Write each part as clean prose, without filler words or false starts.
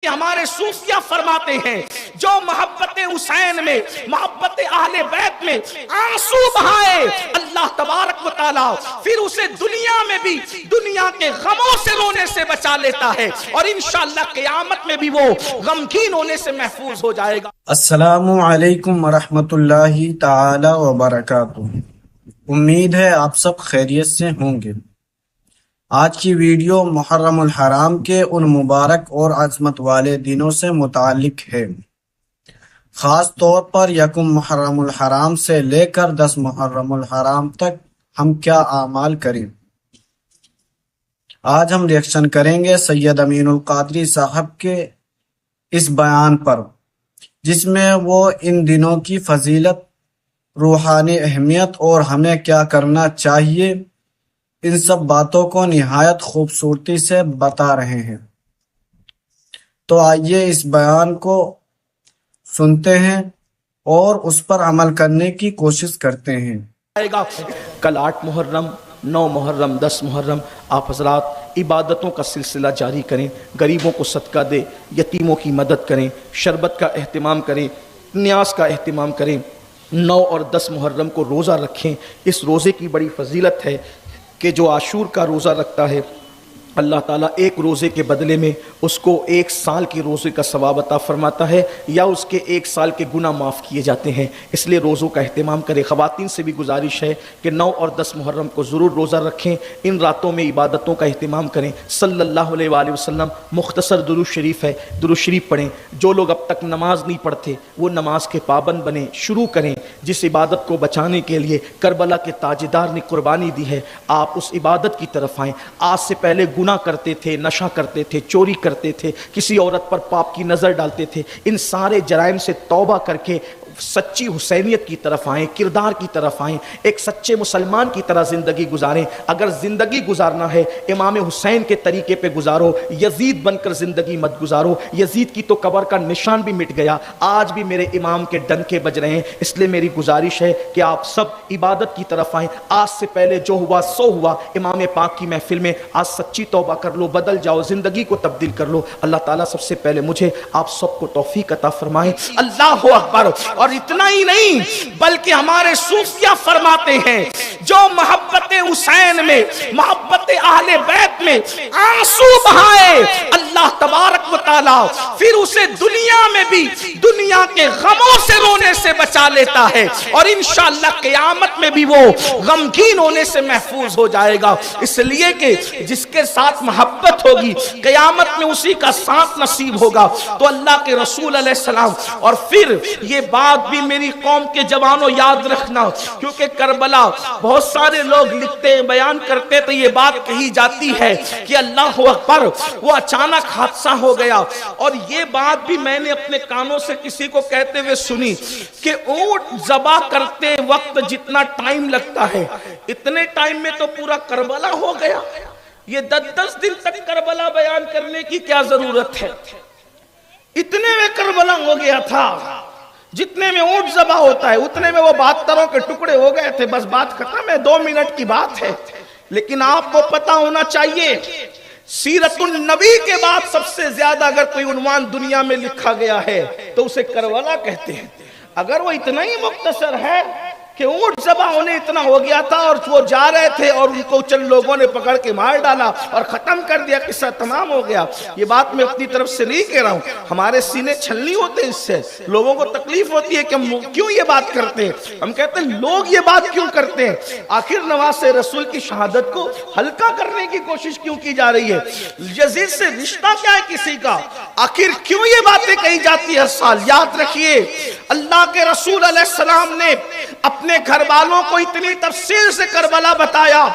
ہمارے صوفیہ فرماتے ہیں جو محبت حسین میں، محبت اہل بیت میں آنسو بہائے اللہ تبارک و تعالی پھر اسے دنیا میں بھی دنیا کے غموں سے رونے سے بچا لیتا ہے، اور انشاءاللہ قیامت میں بھی وہ غمگین ہونے سے محفوظ ہو جائے گا۔ السلام علیکم ورحمۃ اللہ تعالی وبرکاتہ۔ امید ہے آپ سب خیریت سے ہوں گے۔ آج کی ویڈیو محرم الحرام کے ان مبارک اور عظمت والے دنوں سے متعلق ہے، خاص طور پر یکم محرم الحرام سے لے کر 10 محرم الحرام تک ہم کیا اعمال کریں۔ آج ہم ریئیکشن کریں گے سید امین القادری صاحب کے اس بیان پر، جس میں وہ ان دنوں کی فضیلت، روحانی اہمیت اور ہمیں کیا کرنا چاہیے، ان سب باتوں کو نہایت خوبصورتی سے بتا رہے ہیں۔ تو آئیے اس بیان کو سنتے ہیں اور اس پر عمل کرنے کی کوشش کرتے ہیں۔ کل 8 محرم، 9 محرم، 10 محرم آپ حضرات عبادتوں کا سلسلہ جاری کریں، غریبوں کو صدقہ دیں، یتیموں کی مدد کریں، شربت کا اہتمام کریں، نیاز کا اہتمام کریں۔ 9 اور 10 محرم کو روزہ رکھیں۔ اس روزے کی بڑی فضیلت ہے کہ جو عاشور کا روزہ رکھتا ہے اللہ تعالیٰ ایک روزے کے بدلے میں اس کو 1 سال کے روزے کا ثواب عطا فرماتا ہے، یا اس کے 1 سال کے گناہ معاف کیے جاتے ہیں۔ اس لیے روزوں کا اہتمام کریں۔ خواتین سے بھی گزارش ہے کہ 9 اور 10 محرم کو ضرور روزہ رکھیں، ان راتوں میں عبادتوں کا اہتمام کریں۔ صلی اللہ علیہ وآلہ وسلم مختصر درود شریف ہے، درود شریف پڑھیں۔ جو لوگ اب تک نماز نہیں پڑھتے وہ نماز کے پابند بنیں، شروع کریں۔ جس عبادت کو بچانے کے لیے کربلا کے تاجدار نے قربانی دی ہے، آپ اس عبادت کی طرف آئیں۔ آج سے پہلے گناہ کرتے تھے، نشہ کرتے تھے، چوری کرتے تھے، کسی عورت پر پاپ کی نظر ڈالتے تھے، ان سارے جرائم سے توبہ کر کے سچی حسینیت کی طرف آئیں، کردار کی طرف آئیں، ایک سچے مسلمان کی طرح زندگی گزاریں۔ اگر زندگی گزارنا ہے امام حسین کے طریقے پہ گزارو، یزید بن کر زندگی مت گزارو۔ یزید کی تو قبر کا نشان بھی مٹ گیا، آج بھی میرے امام کے ڈنکے بج رہے ہیں۔ اس لیے میری گزارش ہے کہ آپ سب عبادت کی طرف آئیں۔ آج سے پہلے جو ہوا سو ہوا، امام پاک کی محفل میں آج سچی توبہ کر لو، بدل جاؤ، زندگی کو تبدیل کر لو۔ اللہ تعالیٰ سب سے پہلے مجھے آپ سب کو توفیق عطا فرمائے۔ اللہ اکبر۔ اور اتنا ہی نہیں بلکہ ہمارے صوفیہ فرماتے ہیں جو محبت حسین میں، محبت اہل بیت میں آنسو بہائے اللہ تبارک و تعالی پھر اسے دنیا میں بھی دنیا کے غموں سے رونے سے بچا لیتا ہے، اور انشاءاللہ قیامت میں بھی وہ غمگین ہونے سے محفوظ ہو جائے گا۔ اس لیے کہ جس کے ساتھ محبت ہوگی قیامت میں اسی کا ساتھ نصیب ہوگا۔ تو اللہ کے رسول علیہ السلام، اور پھر یہ بات بھی میری قوم کے جوانوں یاد رکھنا، کیونکہ کربلا بہت سارے لوگ لکھتے ہیں، بیان کرتے تو یہ بات کہی جاتی ہے کہ اللہ اکبر وہ اچانک حادثہ ہو گیا، اور یہ بات بھی میں نے اپنے کانوں سے کسی کو کہتے ہوئے سنی کہ اونٹ ذبح کرتے وقت جتنا ٹائم لگتا ہے اتنے ٹائم میں تو پورا کربلا ہو گیا۔ یہ 10 دن تک کربلا بیان کرنے کی کیا ضرورت ہے؟ اتنے میں کربلا ہو گیا تھا، جتنے میں اونٹ ذبح ہوتا ہے اتنے میں وہ 72 کے ٹکڑے ہو گئے تھے، بس بات ختم ہے، 2 منٹ کی بات ہے۔ لیکن آپ کو پتا ہونا چاہیے سیرت النبی کے بعد سب سے زیادہ اگر کوئی عنوان دنیا میں لکھا گیا ہے تو اسے کربلا کہتے ہیں۔ اگر وہ اتنا ہی مختصر ہے کہ اونٹ ذبح ہونے اتنا ہو گیا تھا اور وہ جا رہے تھے اور ان کو چند لوگوں نے پکڑ کے مار ڈالا اور ختم کر دیا، قصہ تمام ہو گیا، یہ بات میں اپنی طرف سے نہیں کہہ رہا ہوں، ہمارے سینے چھلنی ہوتے ہیں اس سے، لوگوں کو تکلیف ہوتی ہے کہ ہم کیوں یہ بات کرتے ہیں۔ ہم کہتے ہیں لوگ یہ بات کیوں کرتے ہیں؟ آخر نواز رسول کی شہادت کو ہلکا کرنے کی کوشش کیوں کی جا رہی ہے؟ یزید سے رشتہ کیا ہے کسی کا؟ آخر کیوں یہ باتیں کہی جاتی ہے ہر سال؟ یاد رکھیے اللہ کے رسول علیہ السلام نے اپنے گھر والوں کو اتنی تفصیل سے کربلا بتایا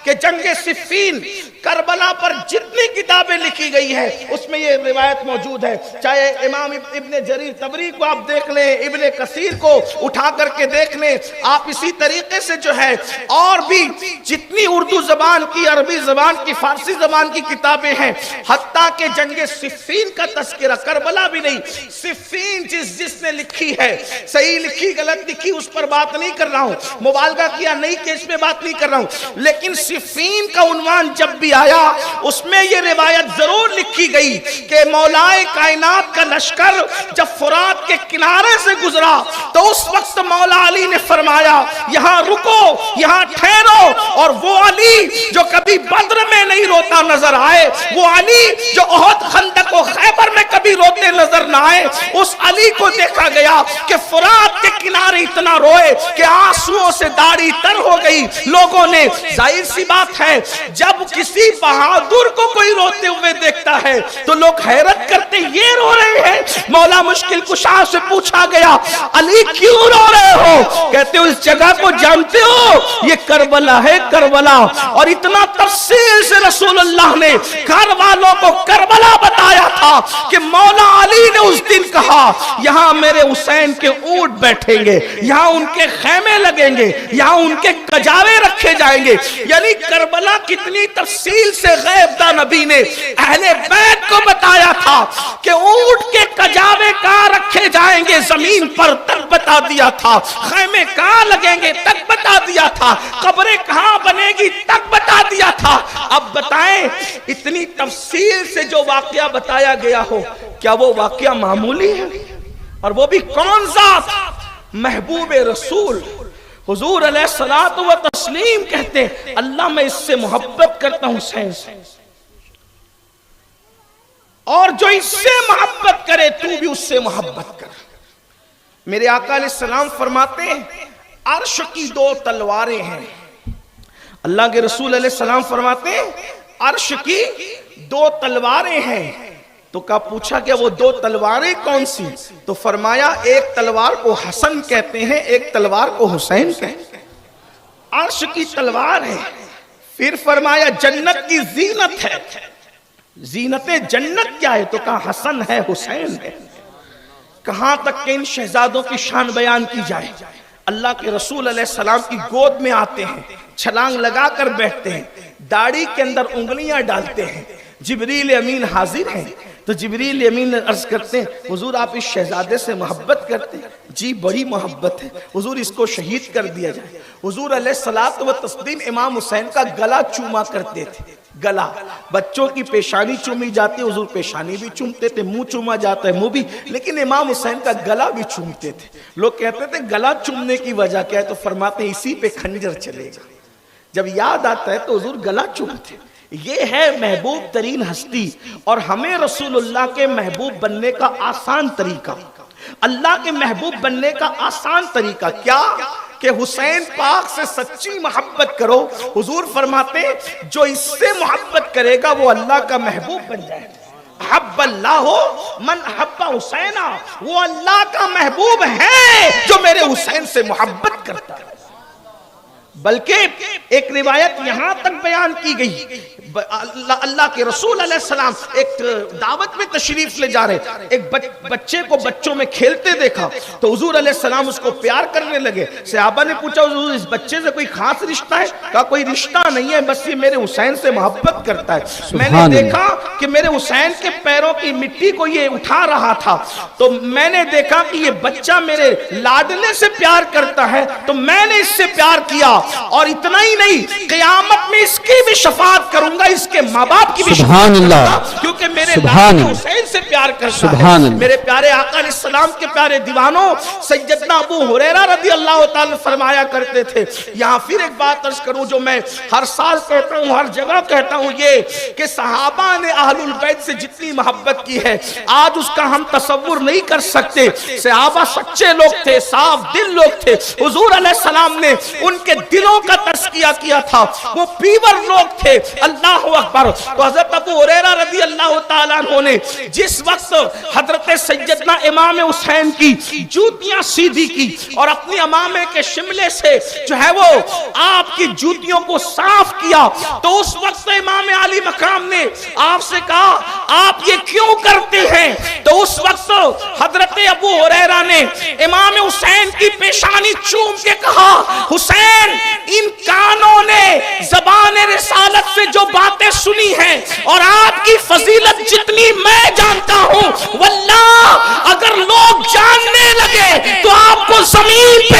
کہ جنگ صفین کربلا پر جتنی کتابیں لکھی گئی ہے اس میں یہ روایت موجود ہے، چاہے امام ابن جریر طبری کو آپ دیکھ لیں، ابن کثیر کو اٹھا کر کے دیکھ لیں، آپ اسی طریقے سے جو ہے اور بھی جتنی اردو زبان کی، عربی زبان کی، فارسی زبان کی کتابیں ہیں، حتیٰ کہ جنگ صفین کا تذکرہ، کربلا بھی نہیں، صفین جس نے لکھی ہے، صحیح لکھی غلط لکھی اس پر بات نہیں کر رہا ہوں، مبالغہ کیا نہیں کہ اس میں بات نہیں کر رہا ہوں، لیکن صفین کا عنوان جب بھی آیا اس میں یہ روایت ضرور لکھی گئی کہ مولائے کائنات کا لشکر جب فرات کے کنارے سے گزرا تو اس وقت مولا علی نے فرمایا یہاں رکو، یہاں ٹھہرو، اور وہ علی جو کبھی بدر میں نہیں روتا نظر آئے، وہ علی جو احد خندق و خیبر میں کبھی روتے نظر نہ آئے، اس علی کو دیکھا گیا کہ فرات کے کنارے اتنا روئے کہ آنسوؤں سے داڑھی تر ہو گئی۔ لوگوں نے، ظاہر سی بات ہے جب کسی بہادر کو کوئی روتے ہوئے دیکھتا ہے تو لوگ حیرت کرتے یہ رو رہے ہیں۔ مولا مشکل کشا سے پوچھا گیا علی کیوں رو رہے ہو؟ کہتے ہو اس جگہ کو جانتے ہو، یہ کربلا ہے، کربلا۔ اور اتنا تفصیل سے رسول اللہ نے گھر والوں کو کربلا بتایا تھا کہ مولا علی نے اس دن کہا یہاں میرے حسین کے اونٹ بیٹھیں گے، یہاں ان کے خیمے لگیں گے، یہاں ان کے کجاوے رکھے جائیں گے۔ یعنی کربلا کتنی تفصیل سے غیب داں نبی نے اہل بیت کو بتایا تھا کہ اونٹ کے کجاوے کہاں رکھے جائیں گے زمین پر تک بتا دیا تھا، خیمے کہاں لگیں گے تک بتا دیا تھا، قبریں کہاں بنے گی تک بتا دیا تھا۔ اب بتائیں اتنی تفصیل سے جو واقعہ بتایا گیا ہو کیا وہ واقعہ معمولی ہے؟ اور وہ بھی کون ذات؟ محبوب رسول حضور علیہ الصلوۃ والتسلیم کہتے ہیں اللہ میں اس سے محبت کرتا ہوں حسین سے، اور جو اس سے محبت کرے تو بھی اس سے محبت کر۔ میرے آقا علیہ السلام فرماتے ہیں عرش کی دو تلواریں ہیں۔ اللہ کے رسول علیہ السلام فرماتے ہیں عرش کی دو تلواریں ہیں۔ تو کہا پوچھا کہ وہ دو تلواریں کون سی؟ تو فرمایا ایک تلوار کو حسن کہتے ہیں، ایک تلوار کو حسین کہتے ہیں۔ عرش کی تلوار ہے۔ پھر فرمایا جنت کی زینت ہے۔ زینت جنت کیا ہے؟ تو کہا حسن ہے، حسین ہے۔ کہاں تک کہ ان شہزادوں کی شان بیان کی جائے؟ اللہ کے رسول علیہ السلام کی گود میں آتے ہیں، چھلانگ لگا کر بیٹھتے ہیں، داڑھی کے اندر انگلیاں ڈالتے ہیں، جبریل امین حاضر ہیں تو جبریل امین عرض کرتے ہیں حضور آپ اس شہزادے سے محبت کرتے ہیں؟ جی بڑی محبت ہے حضور، اس کو شہید کر دیا جائے۔ حضور علیہ الصلوۃ والتسلیم امام حسین کا گلا چوما کرتے تھے۔ گلا، بچوں کی پیشانی چومی جاتی، حضور پیشانی بھی چومتے تھے، منہ چوما جاتا ہے منہ بھی، لیکن امام حسین کا گلا بھی چومتے تھے۔ لوگ کہتے تھے گلا چومنے کی وجہ کیا ہے؟ تو فرماتے ہیں اسی پہ خنجر چلے گا۔ جب یاد آتا ہے تو حضور گلا چومتے۔ یہ ہے محبوب ترین ہستی، اور ہمیں رسول اللہ کے محبوب بننے کا آسان طریقہ، اللہ کے محبوب بننے کا آسان طریقہ کیا؟ کہ حسین پاک سے سچی محبت کرو۔ حضور فرماتے جو اس سے محبت کرے گا وہ اللہ کا محبوب بن جائے گا۔ حب اللہ من حب حسینہ، وہ اللہ کا محبوب ہے جو میرے حسین سے محبت کرتا ہے۔ بلکہ ایک روایت یہاں تک بیان کی گئی، اللہ کے رسول علیہ السلام ایک دعوت میں تشریف لے جا رہے، ایک بچے کو بچوں میں کھیلتے دیکھا تو حضور علیہ السلام اس کو پیار کرنے لگے۔ صحابہ نے پوچھا حضور اس بچے سے کوئی خاص رشتہ ہے؟ کہا کوئی رشتہ نہیں ہے، بس یہ میرے حسین سے محبت کرتا ہے۔ میں نے دیکھا کہ میرے حسین کے پیروں کی مٹی کو یہ اٹھا رہا تھا تو میں نے دیکھا کہ یہ بچہ میرے لاڈلے سے پیار کرتا ہے تو میں نے اس سے پیار کیا، اور اتنا ہی نہیں قیامت میں اس کی بھی شفاعت کروں گا، اس کے ماں باپ کی بھی شفاعت کروں گا، کیونکہ میرے لاڈلے حسین سے پیار کرتا ہے۔ میرے پیارے آقا علیہ السلام کے پیارے دیوانوں، سیدنا ابو ہریرہ رضی اللہ تعالی فرمایا کرتے تھے، یہاں پھر ایک بات عرض کروں جو میں ہر سال کہتا ہوں، ہر جگہ کہتا ہوں، یہ کہ صحابہ نے اہل البیت سے جتنی محبت کی ہے آج اس کا ہم تصور نہیں کر سکتے۔ صحابہ سچے لوگ تھے، صاف دل لوگ تھے، حضور علیہ السلام نے ان کے دلوں کا تزکیہ کیا تھا، وہ پیور لوگ تھے۔ اللہ اکبر۔ تو حضرت ابو ہریرہ رضی اللہ تعالیٰ عنہ نے جس وقت حضرت سیدنا امام حسین کی جوتیاں سیدھی کی اور اپنی امامے کے شملے سے جو ہے وہ آپ کی جوتیوں کو صاف کیا تو اس وقت امام علی مقام نے آپ سے کہا آپ یہ کیوں کرتے ہیں؟ تو اس وقت حضرت ابو ہریرہ نے امام حسین کی پیشانی چوم کے کہا حسین ان کانوں نے زبان رسالت سے جو باتیں سنی ہیں اور آپ کی فضیلت جتنی میں جانتا ہوں واللہ اگر لوگ جاننے لگے تو آپ کو زمین پہ